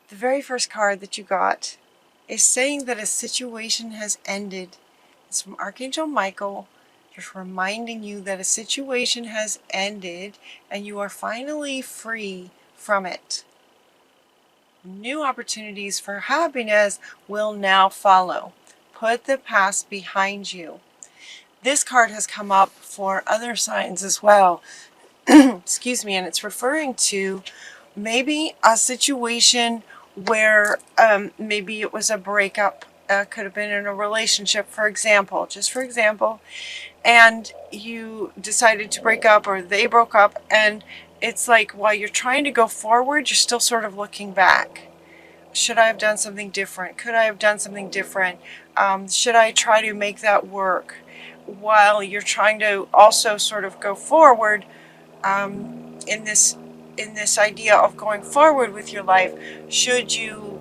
The very first card that you got is saying that a situation has ended. It's from Archangel Michael, just reminding you that a situation has ended and you are finally free from it. New opportunities for happiness will now follow. Put the past behind you. This card has come up for other signs as well. Excuse me, and it's referring to maybe a situation where maybe it was a breakup, could have been in a relationship, for example, just for example, and you decided to break up or they broke up, and it's like while you're trying to go forward, you're still sort of looking back. Should I have done something different? Could I have done something different? Should I try to make that work? While you're trying to also sort of go forward, in this idea of going forward with your life, should you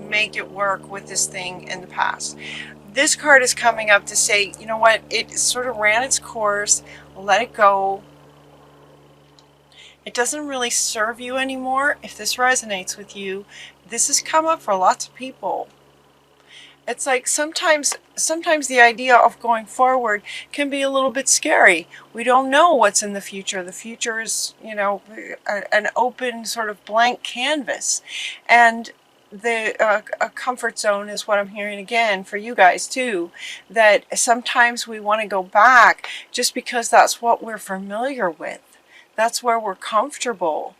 make it work with this thing in the past? This card is coming up to say, you know what, it sort of ran its course, let it go. It doesn't really serve you anymore. If this resonates with you, this has come up for lots of people. It's like sometimes the idea of going forward can be a little bit scary. We don't know what's in the future. The future is, you know, an open sort of blank canvas. And a comfort zone is what I'm hearing again for you guys too, that sometimes we want to go back just because that's what we're familiar with. That's where we're comfortable.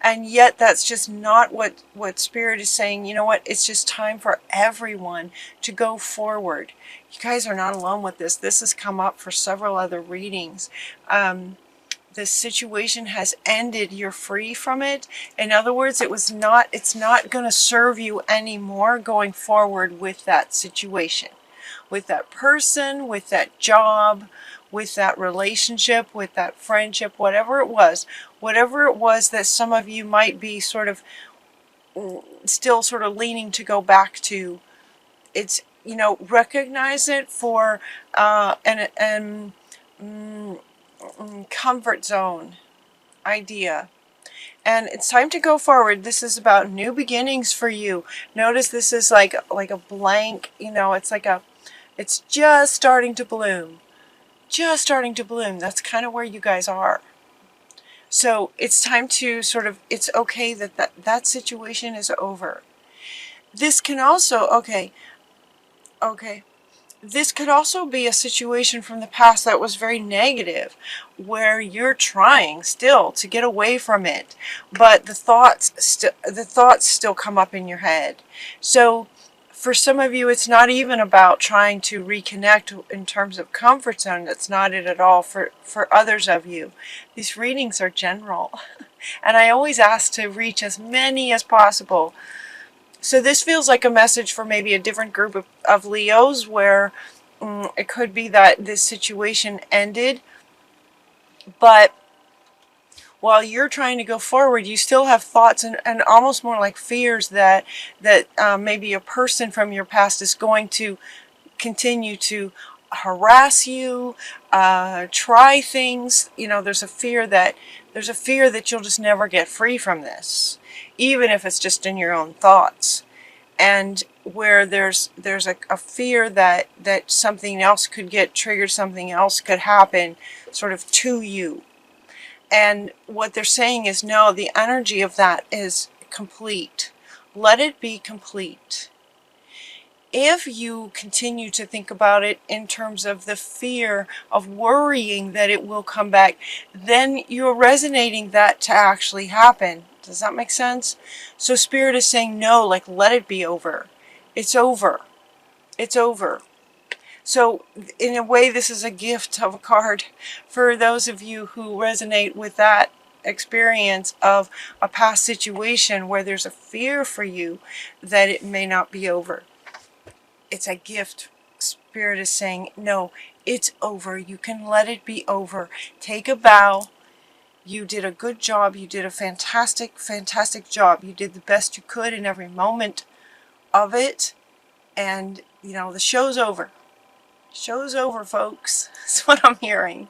And yet that's just not what Spirit is saying. You know what? It's just time for everyone to go forward. You guys are not alone with this. This has come up for several other readings. The situation has ended. You're free from it. In other words, it's not going to serve you anymore going forward with that situation, with that person, with that job, with that relationship, with that friendship, whatever it was that some of you might be sort of still sort of leaning to go back to. It's, you know, recognize it for an comfort zone idea. And it's time to go forward. This is about new beginnings for you. Notice this is like a blank, you know, it's just starting to bloom. Just starting to bloom. That's kind of where you guys are. So it's time to sort of, it's okay that situation is over. This can also, okay. This could also be a situation from the past that was very negative, where you're trying still to get away from it, but the thoughts still come up in your head. So for some of you, it's not even about trying to reconnect in terms of comfort zone. That's not it at all. For others of you, these readings are general. And I always ask to reach as many as possible. So this feels like a message for maybe a different group of Leos, where it could be that this situation ended, but while you're trying to go forward, you still have thoughts and almost more like fears that maybe a person from your past is going to continue to harass you, try things. You know, there's a fear that you'll just never get free from this, even if it's just in your own thoughts. And where there's a fear that something else could get triggered, something else could happen sort of to you. And what they're saying is, no, the energy of that is complete. Let it be complete. If you continue to think about it in terms of the fear of worrying that it will come back, then you're resonating that to actually happen. Does that make sense? So Spirit is saying, no, like, let it be over. It's over. It's over. So in a way, this is a gift of a card for those of you who resonate with that experience of a past situation where there's a fear for you that it may not be over. It's a gift. Spirit is saying, no, it's over. You can let it be over. Take a bow. You did a good job. You did a fantastic, fantastic job. You did the best you could in every moment of it. And, you know, the show's over. Show's over, folks. That's what I'm hearing.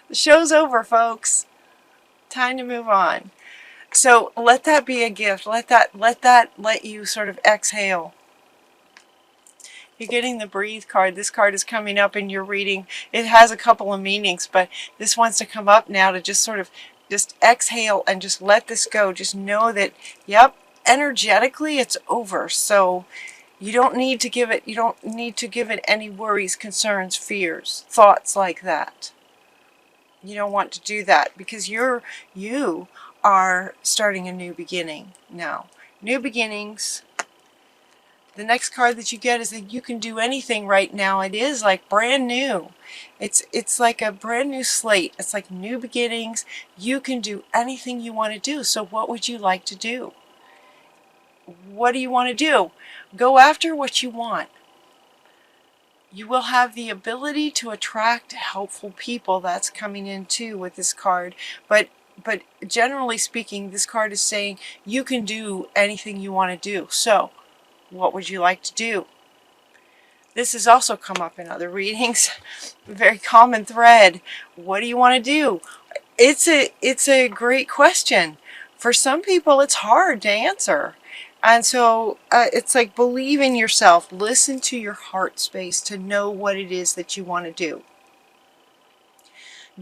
The show's over, folks. Time to move on. So let that be a gift. Let you sort of exhale. You're getting the breathe card. This card is coming up in your reading. It has a couple of meanings, but this wants to come up now to just sort of just exhale and just let this go. Just know that, yep, energetically it's over. So you don't need to give it any worries, concerns, fears, thoughts like that. You don't want to do that because you are starting a new beginning now. New beginnings. The next card that you get is that you can do anything right now. It is like brand new. It's like a brand new slate. It's like new beginnings. You can do anything you want to do. So what would you like to do? What do you want to do? Go after what you want. You will have the ability to attract helpful people. That's coming in too with this card. But generally speaking, this card is saying you can do anything you want to do. So what would you like to do? This has also come up in other readings. A very common thread. What do you want to do? It's a great question. For some people, it's hard to answer. And so it's like believe in yourself. Listen to your heart space to know what it is that you want to do.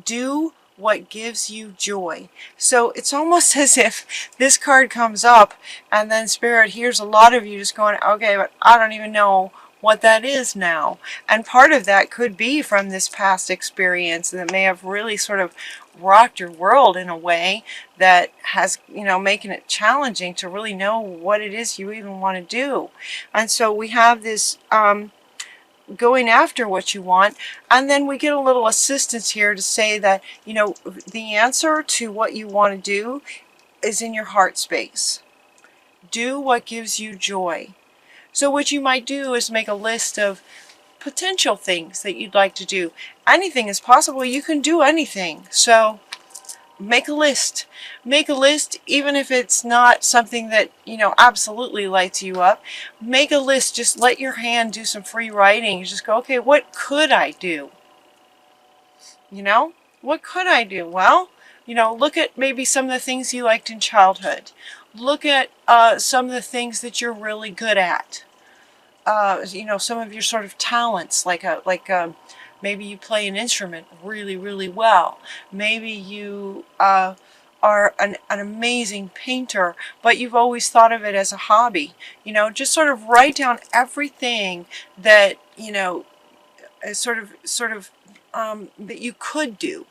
Do what gives you joy. So it's almost as if this card comes up and then Spirit hears a lot of you just going, okay, but I don't even know what that is now. And part of that could be from this past experience that may have really sort of rocked your world in a way that has, making it challenging to really know what it is you even want to do. And so we have this going after what you want, and then we get a little assistance here to say that the answer to what you want to do is in your heart space. Do what gives you joy. So what you might do is make a list of potential things that you'd like to do. Anything is possible. You can do anything. So make a list. Make a list, even if it's not something that, absolutely lights you up. Make a list. Just let your hand do some free writing. You just go, okay, what could I do? What could I do? Well, look at maybe some of the things you liked in childhood. Look at some of the things that you're really good at. Some of your sort of talents, maybe you play an instrument really, really well. Maybe you are an amazing painter, but you've always thought of it as a hobby. Just sort of write down everything that, that you could do.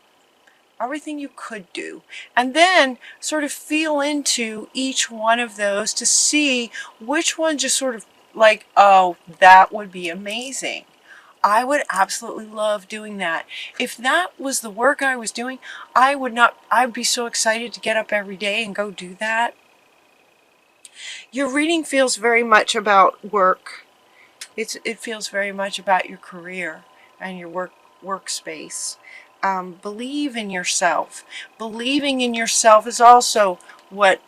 Everything you could do. And then sort of feel into each one of those to see which one just sort of like, oh, that would be amazing. I would absolutely love doing that. If that was the work I was doing, I'd be so excited to get up every day and go do that. Your reading feels very much about work. It feels very much about your career and your workspace. Believe in yourself. Believing in yourself is also what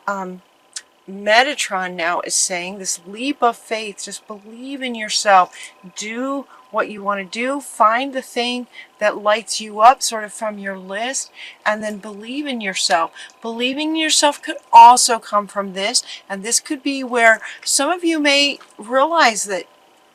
Metatron now is saying, this leap of faith. Just believe in yourself. Do what you want to do. Find the thing that lights you up sort of from your list, and then believe in yourself. Believing in yourself could also come from this, and this could be where some of you may realize that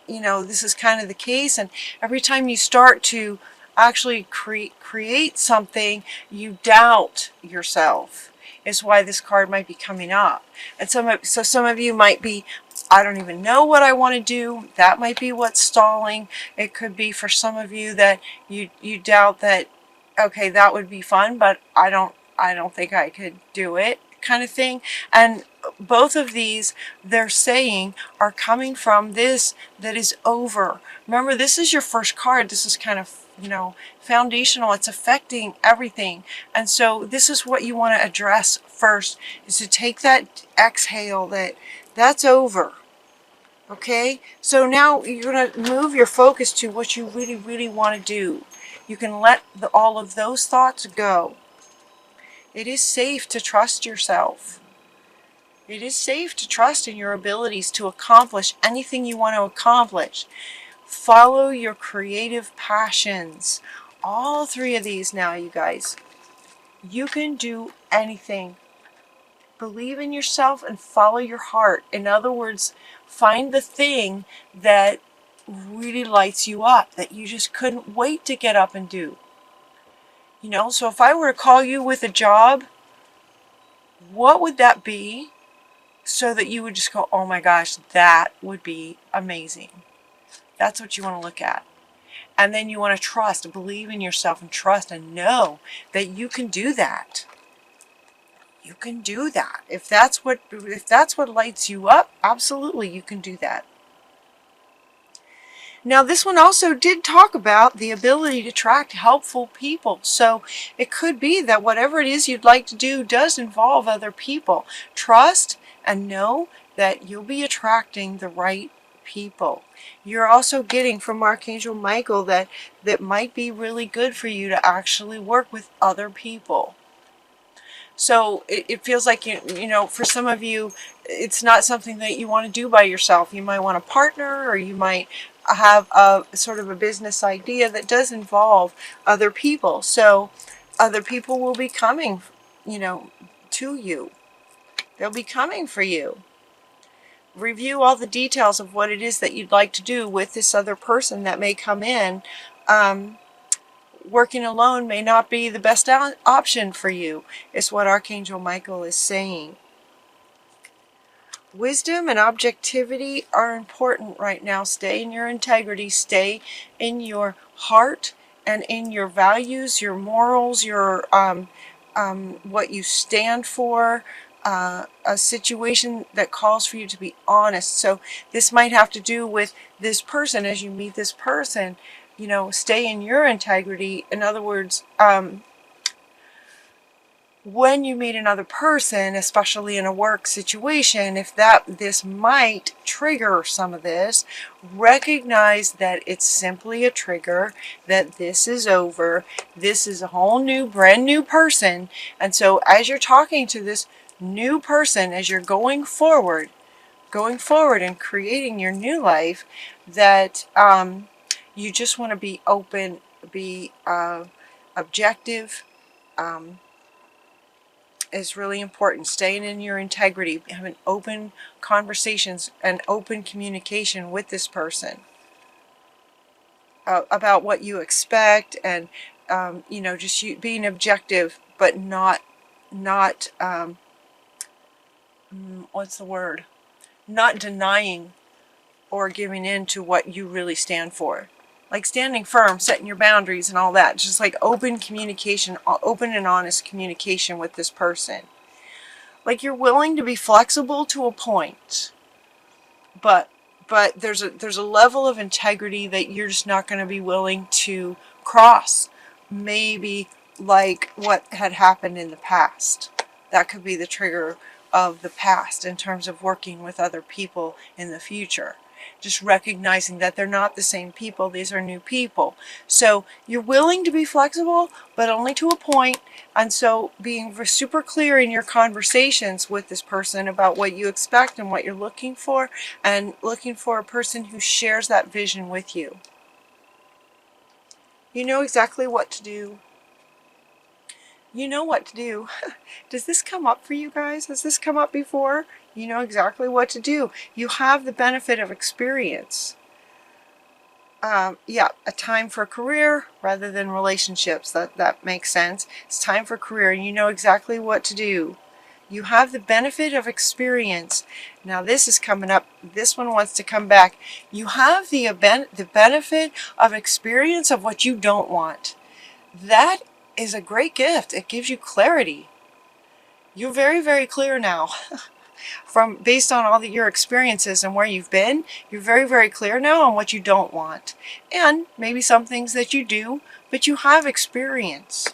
this is kind of the case, and every time you start to actually create something, you doubt yourself. Is why this card might be coming up. And some of you might be, I don't even know what I want to do. That might be what's stalling. It could be for some of you that you doubt that, okay, that would be fun, but I don't think I could do it, kind of thing. And both of these, they're saying, are coming from this that is over. Remember, this is your first card. This is kind of foundational. It's affecting everything. And so this is what you want to address first, is to take that exhale that's over. Okay? So now you're going to move your focus to what you really, really want to do. You can let all of those thoughts go. It is safe to trust yourself. It is safe to trust in your abilities to accomplish anything you want to accomplish. Follow your creative passions. All three of these now, you guys. You can do anything. Believe in yourself and follow your heart. In other words, find the thing that really lights you up, that you just couldn't wait to get up and do. You know, so if I were to call you with a job, what would that be so that you would just go, oh my gosh, that would be amazing. That's what you want to look at. And then you want to trust, believe in yourself and trust and know that you can do that. You can do that. If that's what lights you up, absolutely you can do that. Now this one also did talk about the ability to attract helpful people. So it could be that whatever it is you'd like to do does involve other people. Trust and know that you'll be attracting the right people. You're also getting from Archangel Michael that might be really good for you to actually work with other people. So it feels like, you know, for some of you, it's not something that you want to do by yourself. You might want a partner, or you might have a sort of a business idea that does involve other people. So other people will be coming, you know, to you. They'll be coming for you. Review all the details of what it is that you'd like to do with this other person that may come in. Working alone may not be the best option for you, is what Archangel Michael is saying. Wisdom and objectivity are important right now. Stay in your integrity, stay in your heart and in your values, your morals, your what you stand for, a situation that calls for you to be honest. So this might have to do with this person. As you meet this person, you know, stay in your integrity. In other words, when you meet another person, especially in a work situation, if this might trigger some of this, recognize that it's simply a trigger, that this is over. This is a whole new, brand new person. And so as you're talking to this new person, as you're going forward and creating your new life, that you just want to be open, be objective, is really important. Staying in your integrity, having open conversations and open communication with this person about what you expect, and you know, just being objective, but not what's the word? Not denying or giving in to what you really stand for. Like standing firm, setting your boundaries and all that. Just like open communication, open and honest communication with this person. Like you're willing to be flexible to a point, but there's a level of integrity that you're just not going to be willing to cross. Maybe like what had happened in the past. That could be the trigger of the past in terms of working with other people in the future. Just recognizing that they're not the same people. These are new people. So you're willing to be flexible, but only to a point. And so being super clear in your conversations with this person about what you expect and what you're looking for, and looking for a person who shares that vision with you. You know exactly what to do. You know what to do. Does this come up for you guys? Has this come up before? You know exactly what to do. You have the benefit of experience. Yeah, a time for career rather than relationships. That makes sense. It's time for career, and you know exactly what to do. You have the benefit of experience. Now this is coming up. This one wants to come back. You have the benefit of experience of what you don't want. That is a great gift. It gives you clarity. You're very, very clear now. Based on all your experiences and where you've been, you're very, very clear now on what you don't want. And maybe some things that you do, but you have experience.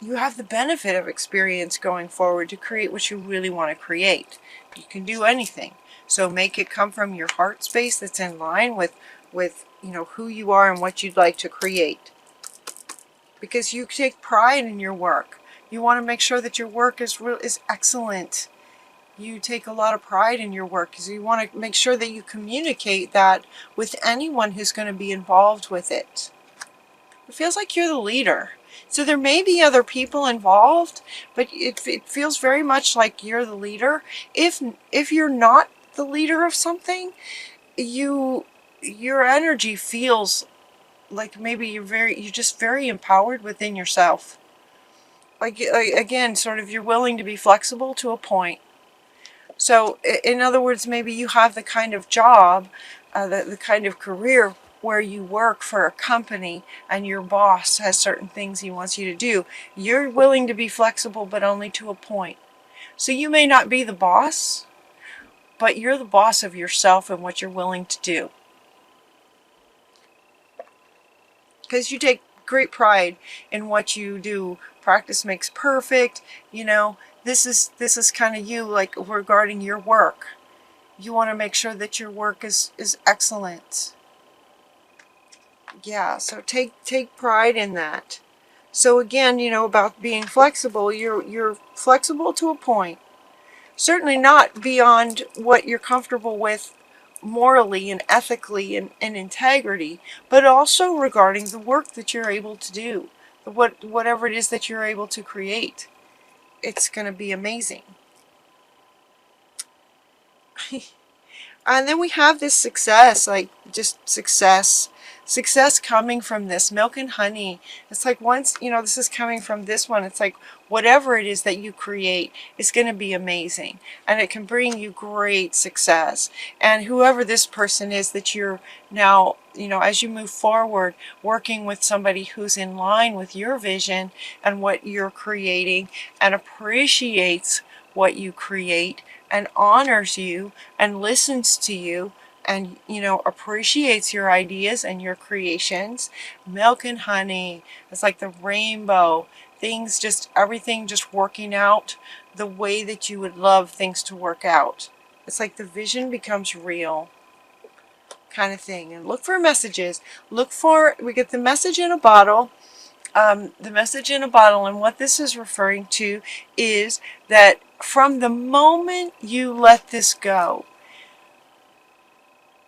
You have the benefit of experience going forward to create what you really want to create. You can do anything. So make it come from your heart space that's in line with you know, who you are and what you'd like to create. Because you take pride in your work. You want to make sure that your work is excellent. You take a lot of pride in your work because you want to make sure that you communicate that with anyone who's going to be involved with it. It feels like you're the leader. So there may be other people involved, but it feels very much like you're the leader. If you're not the leader of something, your energy feels like maybe you're just very empowered within yourself. Like again, sort of you're willing to be flexible to a point. So in other words, maybe you have the kind of job, the kind of career where you work for a company and your boss has certain things he wants you to do. You're willing to be flexible, but only to a point. So you may not be the boss, but you're the boss of yourself and what you're willing to do. Because you take great pride in what you do. Practice makes perfect. You know, this is kind of you, like regarding your work. You want to make sure that your work is excellent. Yeah, so take pride in that. So again, you know, about being flexible, you're flexible to a point. Certainly not beyond what you're comfortable with morally and ethically and integrity, but also regarding the work that you're able to do, whatever it is that you're able to create. It's going to be amazing. And then we have this success, like just success coming from this milk and honey. It's like once, you know, this is coming from this one, it's like whatever it is that you create is going to be amazing, and it can bring you great success. And whoever this person is that you're now, you know, as you move forward, working with somebody who's in line with your vision and what you're creating and appreciates what you create and honors you and listens to you and, you know, appreciates your ideas and your creations. Milk and honey. It's like the rainbow. Things just, everything just working out the way that you would love things to work out. It's like the vision becomes real kind of thing. And look for messages. Look for, we get the message in a bottle. The message in a bottle, and what this is referring to is that from the moment you let this go,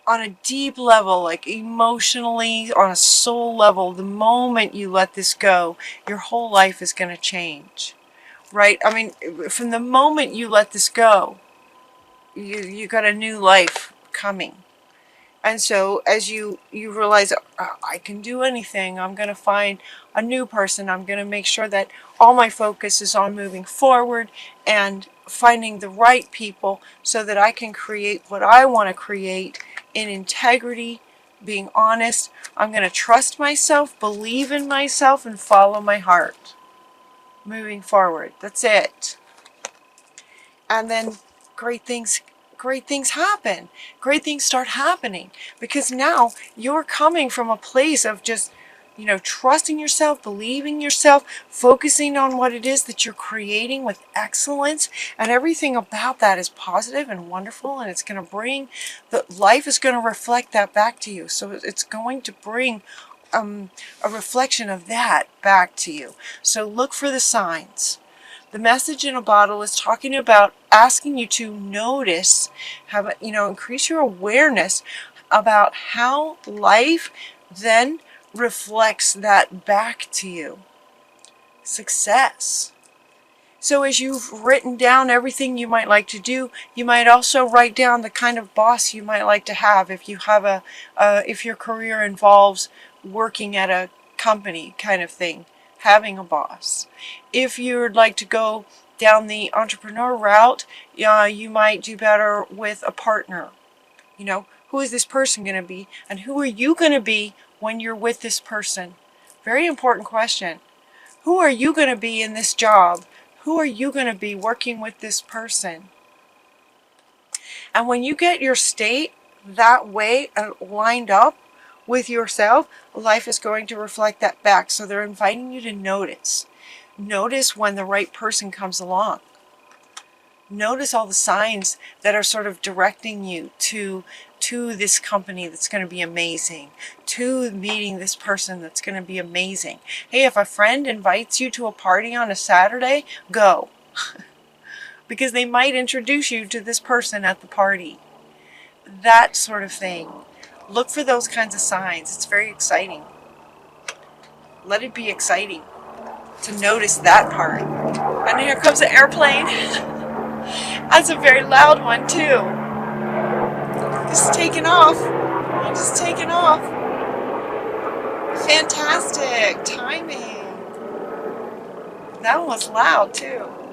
on a deep level, like emotionally, on a soul level, the moment you let this go, your whole life is going to change, right? I mean, from the moment you let this go, you got a new life coming. And so as you realize, I can do anything, I'm going to find a new person, I'm going to make sure that all my focus is on moving forward and finding the right people so that I can create what I want to create in integrity, being honest. I'm going to trust myself, believe in myself, and follow my heart. Moving forward. That's it. And then great things happen. Great things start happening, because now you're coming from a place of just, you know, trusting yourself, believing yourself, focusing on what it is that you're creating with excellence, and everything about that is positive and wonderful, and it's going to bring, the life is going to reflect that back to you. So it's going to bring a reflection of that back to you. So look for the signs. The message in a bottle is talking about asking you to notice, have, you know, increase your awareness about how life then reflects that back to you. Success. So as you've written down everything you might like to do, you might also write down the kind of boss you might like to have. If you have if your career involves working at a company kind of thing, having a boss. If you'd like to go down the entrepreneur route, you might do better with a partner. You know, who is this person going to be? And who are you going to be when you're with this person? Very important question. Who are you going to be in this job? Who are you going to be working with this person? And when you get your state that way lined up with yourself, life is going to reflect that back. So they're inviting you to notice. Notice when the right person comes along. Notice all the signs that are sort of directing you to this company that's going to be amazing, to meeting this person that's going to be amazing. Hey, if a friend invites you to a party on a Saturday, go. Because they might introduce you to this person at the party. That sort of thing. Look for those kinds of signs. It's very exciting. Let it be exciting. to notice that part. And here comes an airplane. That's a very loud one too. Just taking off. Just taking off. Fantastic timing. That one was loud too.